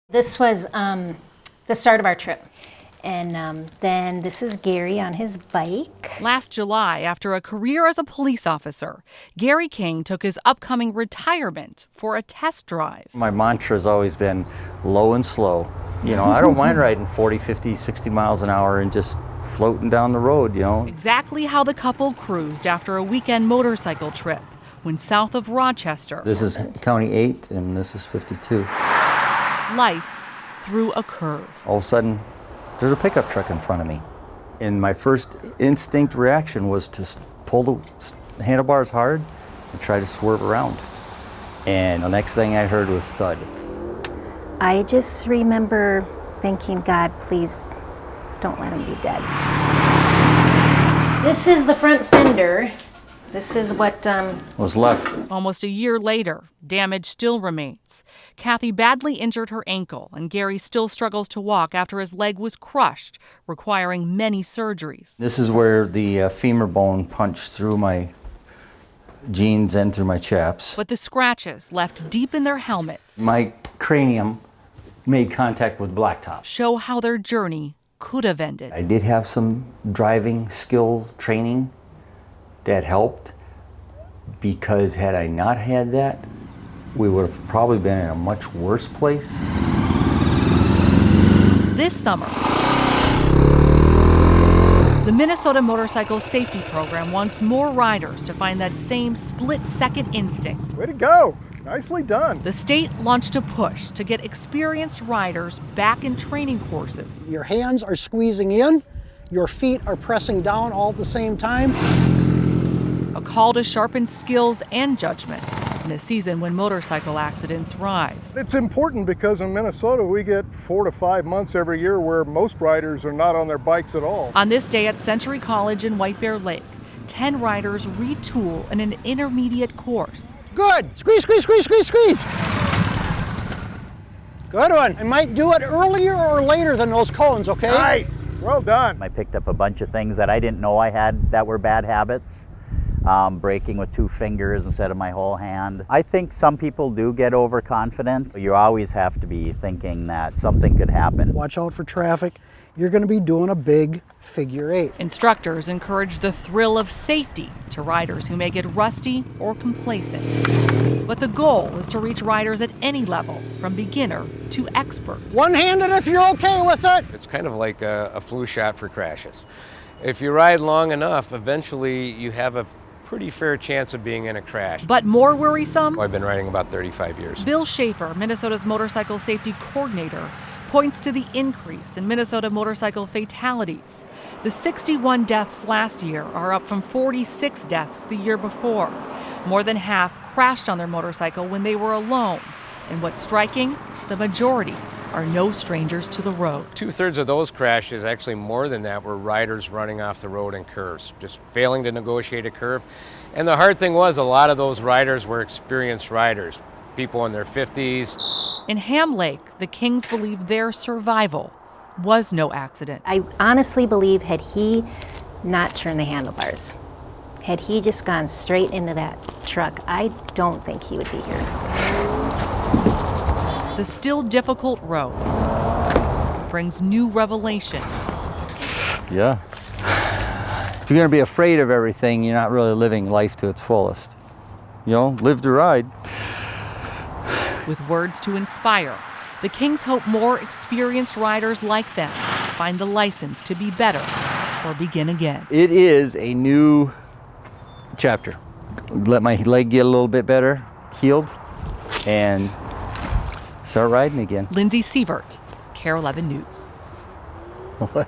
This was the start of our trip. And then this is Gary on his bike. Last July, after a career as a police officer, Gary King took his upcoming retirement for a test drive. My mantra has always been low and slow. You know, I don't mind riding 40, 50, 60 miles an hour and just floating down the road, you know. Exactly how the couple cruised after a weekend motorcycle trip when south of Rochester. This is County 8 and this is 52. Life threw a curve. All of a sudden, there's a pickup truck in front of me. And my first instinct reaction was to pull the handlebars hard and try to swerve around. And the next thing I heard was thud. I just remember thinking, God, please don't let him be dead. This is the front fender. This is what was left. Almost a year later, damage still remains. Kathy badly injured her ankle, and Gary still struggles to walk after his leg was crushed, requiring many surgeries. This is where the femur bone punched through my jeans and through my chaps. But the scratches left deep in their helmets My cranium made contact with blacktop. show how their journey could have ended. I did have some driving skills training that helped, because had I not had that, we would have probably been in a much worse place. This summer, the Minnesota Motorcycle Safety Program wants more riders to find that same split-second instinct. Way to go! Nicely done. The state launched a push to get experienced riders back in training courses. Your hands are squeezing in, your feet are pressing down all at the same time. A call to sharpen skills and judgment in a season when motorcycle accidents rise. It's important because in Minnesota we get 4 to 5 months every year where most riders are not on their bikes at all. On this day at Century College in White Bear Lake, 10 riders retool in an intermediate course. Good. Squeeze, squeeze, squeeze, squeeze, squeeze. Good one. I might do it earlier or later than those cones, okay? Nice. Well done. I picked up a bunch of things that I didn't know I had that were bad habits. Braking with 2 fingers instead of my whole hand. I think some people do get overconfident. You always have to be thinking that something could happen. Watch out for traffic. You're going to be doing a big figure 8. Instructors encourage the thrill of safety to riders who may get rusty or complacent. But the goal is to reach riders at any level, from beginner to expert. One-handed if you're okay with it. It's kind of like a flu shot for crashes. If you ride long enough, eventually you have a pretty fair chance of being in a crash. But more worrisome, I've been riding about 35 years. Bill Schaefer, Minnesota's motorcycle safety coordinator, points to the increase in Minnesota motorcycle fatalities. The 61 deaths last year are up from 46 deaths the year before. More than half crashed on their motorcycle when they were alone. And what's striking, the majority are no strangers to the road. 2/3 of those crashes, actually more than that, were riders running off the road in curves, just failing to negotiate a curve. And the hard thing was, a lot of those riders were experienced riders, people in their 50s. In Ham Lake, the Kings believe their survival was no accident. I honestly believe had he not turned the handlebars, had he just gone straight into that truck, I don't think he would be here. The still difficult road brings new revelation. Yeah. If you're gonna be afraid of everything, you're not really living life to its fullest. You know, live to ride. With words to inspire, the Kings hope more experienced riders like them find the license to be better or begin again. It is a new chapter. Let my leg get a little bit better, healed, and start riding again. Lindsay Sievert, KARE 11 News. What?